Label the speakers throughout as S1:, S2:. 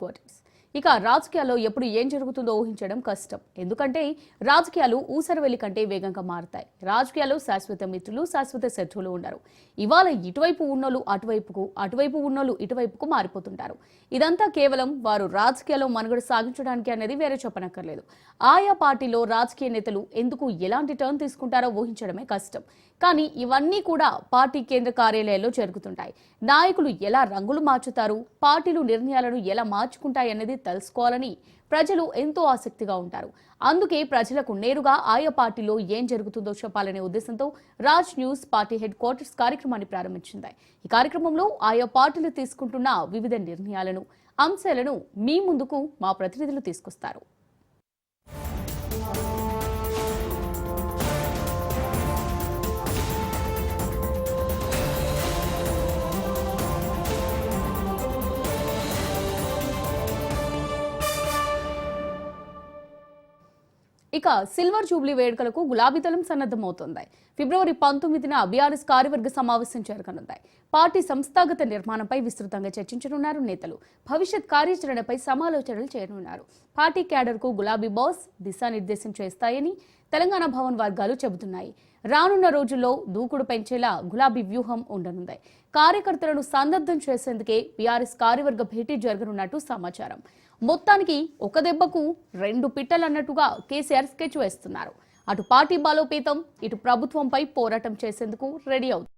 S1: Quarters. ఇక రాజకీయాల్లో ఎప్పుడు ఏం జరుగుతుందో ఊహించడం కష్టం. ఎందుకంటే రాజకీయాలు ఊసరవెల్లి కంటే వేగంగా మారుతాయి. రాజకీయాల్లో శాశ్వత మిత్రులు, శాశ్వత శత్రువులు ఉండరు. ఇవాళ ఇటువైపు ఉన్నోళ్ళు అటువైపుకు, అటువైపు ఉన్నోళ్ళు ఇటువైపుకు మారిపోతుంటారు. ఇదంతా కేవలం వారు రాజకీయాల్లో మనుగడ సాగించడానికి అనేది వేరే చెప్పనక్కర్లేదు. ఆయా పార్టీలో రాజకీయ నేతలు ఎందుకు ఎలాంటి టర్న్ తీసుకుంటారో ఊహించడమే కష్టం. కానీ ఇవన్నీ కూడా పార్టీ కేంద్ర కార్యాలయాల్లో జరుగుతుంటాయి. నాయకులు ఎలా రంగులు మార్చుతారు, పార్టీలు నిర్ణయాలను ఎలా మార్చుకుంటాయి అనేది తెలుసుకోవాలని ప్రజలు ఎంతో ఆసక్తిగా ఉంటారు. అందుకే ప్రజలకు నేరుగా ఆయా పార్టీలో ఏం జరుగుతుందో చెప్పాలనే ఉద్దేశంతో Raj news party head quarters కార్యక్రమాన్ని ప్రారంభించింది. ఈ కార్యక్రమంలో ఆయా పార్టీలు తీసుకుంటున్న వివిధ నిర్ణయాలను, అంశాలను మీ ముందుకు మా ప్రతినిధులు తీసుకొస్తారు. ఇక సిల్వర్ జూబ్లీ వేడుకలకు గులాబీదళం సన్నద్ధమవుతోంది. ఫిబ్రవరి 19న బీఆర్ఎస్ కార్యవర్గ సమావేశం జరగనుంది. పార్టీ సంస్థాగత నిర్మాణంపై విస్తృతంగా చర్చించనున్నారు నేతలు. భవిష్యత్ కార్యాచరణపై సమాలోచనలు చేయనున్నారు. పార్టీ క్యాడర్కు గులాబీ బాస్ దిశానిర్దేశం చేస్తాయని తెలంగాణ భవన్ వర్గాలు చెబుతున్నాయి. రానున్న రోజుల్లో దూకుడు పెంచేలా గులాబీ వ్యూహం ఉండనుంది. కార్యకర్తలను సన్నద్ధం చేసేందుకే బీఆర్ఎస్ కార్యవర్గ భేటీ జరగనున్నట్టు సమాచారం. మొత్తానికి ఒక దెబ్బకు రెండు పిట్టలన్నట్టుగా కేసీఆర్ స్కెచ్ వేస్తున్నారు. అటు పార్టీ బలోపేతం, ఇటు ప్రభుత్వంపై పోరాటం చేసేందుకు రెడీ అవుతుంది.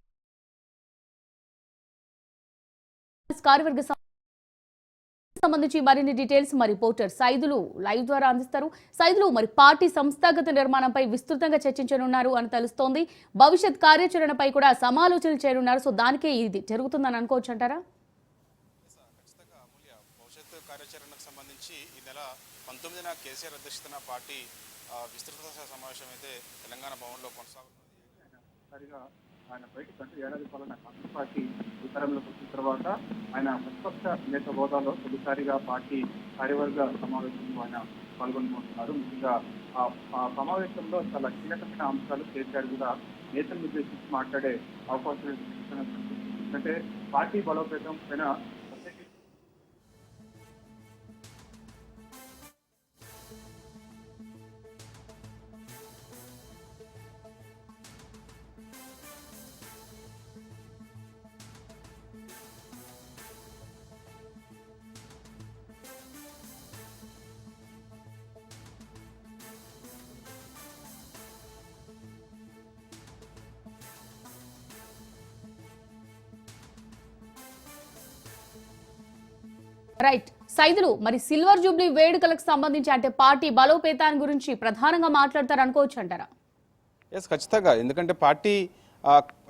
S1: కార్యవర్గ సంబంధించి మరిన్ని డీటెయిల్స్ మా రిపోర్టర్ సైదులు లైవ్ ద్వారా అందిస్తారు. సైదులు, మరి పార్టీ సంస్థాగత నిర్మాణంపై విస్తృతంగా చర్చించనున్నారు అని తెలుస్తోంది. భవిష్యత్ కార్యాచరణపై కూడా సమాలోచనలు చేయనున్నారు. సో దానికే ఇది జరుగుతుందని అనుకోవచ్చు అంటారా?
S2: కార్యాచరణకు సంబంధించి ఈ నెల 19న కేసీఆర్ అధ్యక్షతన పార్టీ విస్తృత సమావేశం అయితే తెలంగాణ భవన్లో కొనసాగుతుంది. ఆయన బయటకు అంటే ఏడాది పాలన కాంగ్రెస్ పార్టీ అధికారంలోకి వచ్చిన తర్వాత ఆయన ప్రతిపక్ష నేత హోదాలో తొలిసారిగా పార్టీ కార్యవర్గ సమావేశంలో ఆయన పాల్గొనుకుంటున్నారు. ముఖ్యంగా ఆ సమావేశంలో చాలా కీలకమైన అంశాలు కేసీఆర్ కూడా నేతలను ఉద్దేశించి మాట్లాడే అవకాశాలు అంటే పార్టీ బలోపేతం పైన
S1: రైట్ సైదులు, మరి సిల్వర్ జూబ్లీ వేడుకలకు సంబంధించి అంటే పార్టీ బలోపేతాన్ని గురించి ప్రధానంగా మాట్లాడతారు అనుకోవచ్చు అంటారా?
S2: ఎస్, ఖచ్చితంగా. ఎందుకంటే పార్టీ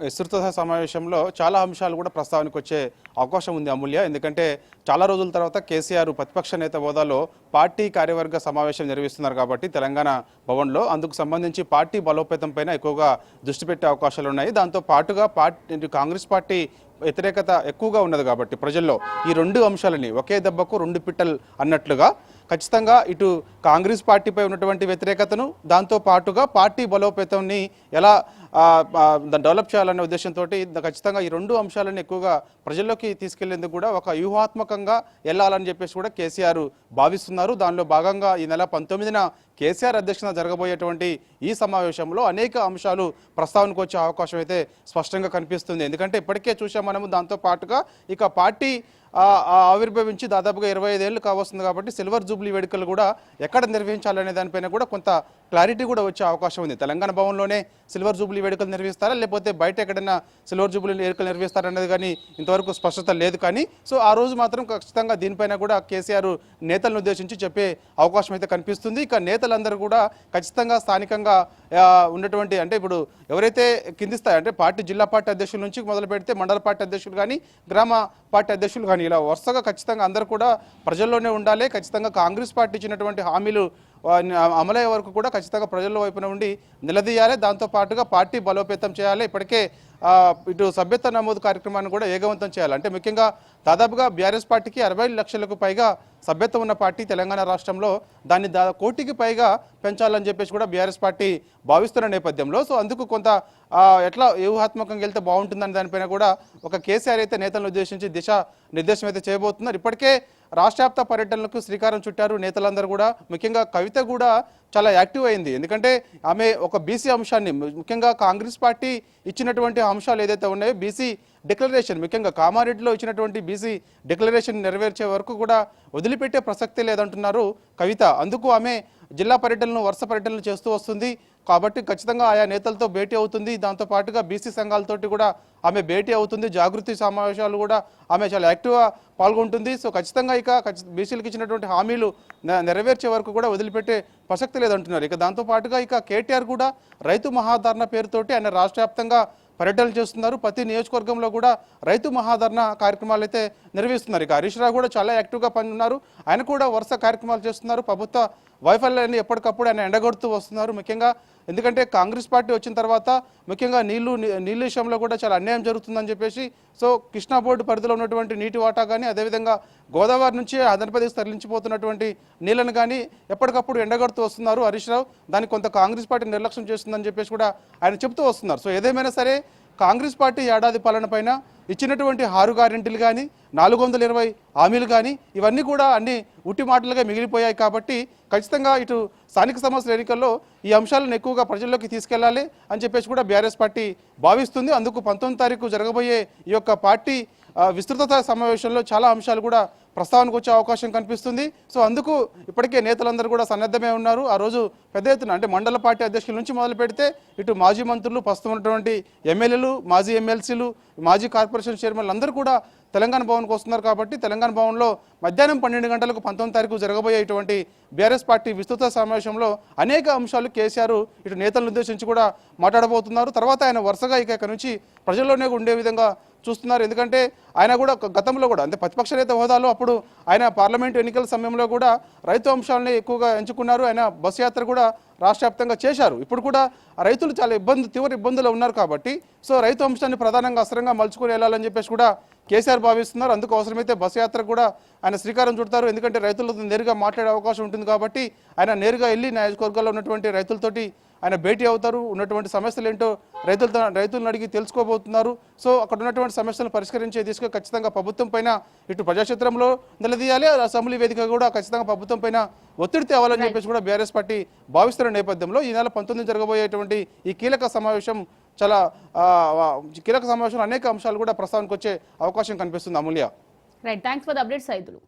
S2: విస్తృత సమావేశంలో చాలా అంశాలు కూడా ప్రస్తావనకు వచ్చే అవకాశం ఉంది అమూల్య. ఎందుకంటే చాలా రోజుల తర్వాత కేసీఆర్ ప్రతిపక్ష నేత హోదాలో పార్టీ కార్యవర్గ సమావేశం నిర్వహిస్తున్నారు కాబట్టి తెలంగాణ భవన్లో అందుకు సంబంధించి పార్టీ బలోపేతం పైన ఎక్కువగా దృష్టి పెట్టే అవకాశాలు ఉన్నాయి. దాంతో పాటుగా కాంగ్రెస్ పార్టీ వ్యతిరేకత ఎక్కువగా ఉన్నది కాబట్టి ప్రజల్లో ఈ రెండు అంశాలని ఒకే దెబ్బకు రెండు పిట్టలు అన్నట్లుగా ఖచ్చితంగా ఇటు కాంగ్రెస్ పార్టీపై ఉన్నటువంటి వ్యతిరేకతను, దాంతో పాటుగా పార్టీ బలోపేతాన్ని ఎలా డెవలప్ చేయాలనే ఉద్దేశంతో ఖచ్చితంగా ఈ రెండు అంశాలను ఎక్కువగా ప్రజల్లోకి తీసుకెళ్లేందుకు కూడా ఒక వ్యూహాత్మకంగా వెళ్ళాలని చెప్పేసి కూడా కేసీఆర్ భావిస్తున్నారు. దానిలో భాగంగా ఈ నెల 19న కేసీఆర్ అధ్యక్షతన జరగబోయేటువంటి ఈ సమావేశంలో అనేక అంశాలు ప్రస్తావనకు వచ్చే అవకాశం అయితే స్పష్టంగా కనిపిస్తుంది. ఎందుకంటే ఇప్పటికే చూసాం మనము. దాంతో పాటుగా ఇక పార్టీ ఆవిర్భవించి దాదాపుగా 25 ఏళ్ళు కావస్తుంది కాబట్టి సిల్వర్ జూబ్లీ వేడుకలు కూడా ఎక్కడ నిర్వహించాలనే దానిపైన కూడా కొంత క్లారిటీ కూడా వచ్చే అవకాశం ఉంది. తెలంగాణ భవన్లోనే సిల్వర్ జూబ్లీ వేడుకలు నిర్వహిస్తారా, లేకపోతే బయట ఎక్కడైనా సిల్వర్ జూబ్లీ వేడుకలు నిర్వహిస్తారనేది కానీ ఇంతవరకు స్పష్టత లేదు. కానీ సో ఆ రోజు మాత్రం ఖచ్చితంగా దీనిపైన కూడా కేసీఆర్ నేతలను ఉద్దేశించి చెప్పే అవకాశం అయితే కనిపిస్తుంది. ఇక నేతలందరూ కూడా ఖచ్చితంగా స్థానికంగా ఉన్నటువంటి అంటే ఇప్పుడు ఎవరైతే కింది స్థాయి అంటే పార్టీ జిల్లా పార్టీ అధ్యక్షుల నుంచి మొదలు పెడితే మండల పార్టీ అధ్యక్షులు కానీ, గ్రామ పార్టీ అధ్యక్షులు కానీ ఇలా వరుసగా ఖచ్చితంగా అందరూ కూడా ప్రజల్లోనే ఉండాలి. ఖచ్చితంగా కాంగ్రెస్ పార్టీ ఇచ్చినటువంటి హామీలు అమలయ్యే వరకు కూడా ఖచ్చితంగా ప్రజల వైపున ఉండి నిలదీయాలి. దాంతోపాటుగా పార్టీ బలోపేతం చేయాలి. ఇప్పటికే ఇటు సభ్యత్వ నమోదు కార్యక్రమాన్ని కూడా వేగవంతం చేయాలి. అంటే ముఖ్యంగా దాదాపుగా బీఆర్ఎస్ పార్టీకి 60 లక్షలకు పైగా సభ్యత్వం ఉన్న పార్టీ తెలంగాణ రాష్ట్రంలో దాన్ని 1 కోటికి పైగా పెంచాలని చెప్పేసి కూడా బీఆర్ఎస్ పార్టీ భావిస్తున్న నేపథ్యంలో సో అందుకు కొంత ఎట్లా వ్యూహాత్మకంగా వెళ్తే బాగుంటుందని దానిపైన కూడా ఒక కేసీఆర్ అయితే నేతలను ఉద్దేశించి దిశా నిర్దేశం అయితే చేయబోతున్నారు. ఇప్పటికే రాష్ట్రవ్యాప్త పర్యటనలకు శ్రీకారం చుట్టారు నేతలందరూ కూడా. ముఖ్యంగా కవిత కూడా చాలా యాక్టివ్ అయింది. ఎందుకంటే ఆమె ఒక బీసీ అంశాన్ని, ముఖ్యంగా కాంగ్రెస్ పార్టీ ఇచ్చినటువంటి అంశాలు ఏదైతే ఉన్నాయో బీసీ డిక్లరేషన్, ముఖ్యంగా కామారెడ్డిలో ఇచ్చినటువంటి బీసీ డిక్లరేషన్ నెరవేర్చే వరకు కూడా వదిలిపెట్టే ప్రసక్తే లేదంటున్నారు కవిత. అందుకు ఆమె జిల్లా పర్యటనలు, వరుస పర్యటనలు చేస్తూ వస్తుంది. కాబట్టి ఖచ్చితంగా ఆయా నేతలతో భేటీ అవుతుంది. దాంతో పాటుగా బీసీ సంఘాలతోటి కూడా ఆమె భేటీ అవుతుంది. జాగృతి సమావేశాలు కూడా ఆమె చాలా యాక్టివ్గా పాల్గొంటుంది. సో ఖచ్చితంగా ఇక బీసీలకు ఇచ్చినటువంటి హామీలు నెరవేర్చే వరకు కూడా వదిలిపెట్టే ప్రసక్తి లేదంటున్నారు. ఇక దాంతో పాటుగా ఇక కేటీఆర్ కూడా రైతు మహాధరణ పేరుతోటి ఆయన రాష్ట్ర వ్యాప్తంగా పర్యటనలు చేస్తున్నారు. ప్రతి నియోజకవర్గంలో కూడా రైతు మహాధరణ కార్యక్రమాలు అయితే నిర్వహిస్తున్నారు. ఇక హరీష్ రావు కూడా చాలా యాక్టివ్గా పనిస్తున్నారు. ఆయన కూడా వరుస కార్యక్రమాలు చేస్తున్నారు. ప్రభుత్వ వైఫల్యాన్ని ఎప్పటికప్పుడు ఆయన ఎండగొడుతూ వస్తున్నారు. ముఖ్యంగా ఎందుకంటే కాంగ్రెస్ పార్టీ వచ్చిన తర్వాత ముఖ్యంగా నీళ్లు విషయంలో కూడా చాలా అన్యాయం జరుగుతుందని చెప్పేసి, సో కృష్ణా బోర్డు పరిధిలో ఉన్నటువంటి నీటి వాటా కానీ, అదేవిధంగా గోదావరి నుంచి ఆంధ్రప్రదేశ్ తరలించిపోతున్నటువంటి నీళ్లను కానీ ఎప్పటికప్పుడు ఎండగడుతూ వస్తున్నారు హరీష్ రావు. దానికి కొంత కాంగ్రెస్ పార్టీ నిర్లక్ష్యం చేస్తుందని చెప్పేసి కూడా ఆయన చెప్తూ వస్తున్నారు. సో ఏదేమైనా సరే కాంగ్రెస్ పార్టీ ఏడాది పాలన పైన ఇచ్చినటువంటి 6 గ్యారెంటీలు కానీ, 420 హామీలు కానీ ఇవన్నీ కూడా అన్ని ఉట్టి మాటలుగా మిగిలిపోయాయి. కాబట్టి ఖచ్చితంగా ఇటు స్థానిక సంస్థల ఎన్నికల్లో ఈ అంశాలను ఎక్కువగా ప్రజల్లోకి తీసుకెళ్లాలి అని చెప్పేసి కూడా బీఆర్ఎస్ పార్టీ భావిస్తుంది. అందుకు 19వ తారీఖు జరగబోయే ఈ యొక్క పార్టీ విస్తృత సమావేశంలో చాలా అంశాలు కూడా ప్రస్తావనకు వచ్చే అవకాశం కనిపిస్తుంది. సో అందుకు ఇప్పటికే నేతలందరూ కూడా సన్నద్ధమే ఉన్నారు. ఆ రోజు పెద్ద ఎత్తున అంటే మండల పార్టీ అధ్యక్షుల నుంచి మొదలు పెడితే ఇటు మాజీ మంత్రులు, ప్రస్తుతం ఉన్నటువంటి ఎమ్మెల్యేలు, మాజీ ఎమ్మెల్సీలు, మాజీ కార్పొరేషన్ చైర్మన్లు అందరూ కూడా తెలంగాణ భవన్కు వస్తున్నారు. కాబట్టి తెలంగాణ భవన్లో మధ్యాహ్నం 12 గంటలకు 19వ తారీఖు జరగబోయే ఇటువంటి బీఆర్ఎస్ పార్టీ విస్తృత సమావేశంలో అనేక అంశాలు కేసీఆర్ ఇటు నేతలను ఉద్దేశించి కూడా మాట్లాడబోతున్నారు. తర్వాత ఆయన వరుసగా ఇక నుంచి ప్రజల్లోనే ఉండే విధంగా చూస్తున్నారు. ఎందుకంటే ఆయన కూడా గతంలో కూడా అంటే ప్రతిపక్ష నేత హోదాలో అప్పుడు ఆయన పార్లమెంటు ఎన్నికల సమయంలో కూడా రైతు అంశాలని ఎక్కువగా ఎంచుకున్నారు. ఆయన బస్సు యాత్ర కూడా రాష్ట్ర వ్యాప్తంగా చేశారు. ఇప్పుడు కూడా రైతులు చాలా తీవ్ర ఇబ్బందులు ఉన్నారు. కాబట్టి సో రైతు అంశాన్ని ప్రధానంగా అస్త్రంగా మలుచుకొని వెళ్ళాలని చెప్పేసి కూడా కేసీఆర్ భావిస్తున్నారు. అందుకు అవసరమైతే బస్సు యాత్ర కూడా ఆయన శ్రీకారం చుడతారు. ఎందుకంటే రైతులతో నేరుగా మాట్లాడే అవకాశం ఉంటుంది. కాబట్టి ఆయన నేరుగా వెళ్ళి నియోజకవర్గాల్లో ఉన్నటువంటి రైతులతోటి ఆయన భేటీ అవుతారు. ఉన్నటువంటి సమస్యలు ఏంటో రైతులను అడిగి తెలుసుకోబోతున్నారు. సో అక్కడ ఉన్నటువంటి సమస్యలను పరిష్కరించే దిశగా ఖచ్చితంగా ప్రభుత్వం పైన ఇటు ప్రజాక్షేత్రంలో నిలదీయాలి, అసెంబ్లీ వేదిక కూడా ఖచ్చితంగా ప్రభుత్వం పైన ఒత్తిడి తేవాలని చెప్పేసి కూడా బీఆర్ఎస్ పార్టీ భావిస్తున్న నేపథ్యంలో ఈ నెల 19 జరగబోయేటువంటి ఈ కీలక సమావేశం చాలా కీలక సమావేశంలో అనేక అంశాలు కూడా ప్రస్తావనకు వచ్చే అవకాశం కనిపిస్తుంది. Amulya.
S1: Right, thanks for the update Saidulu.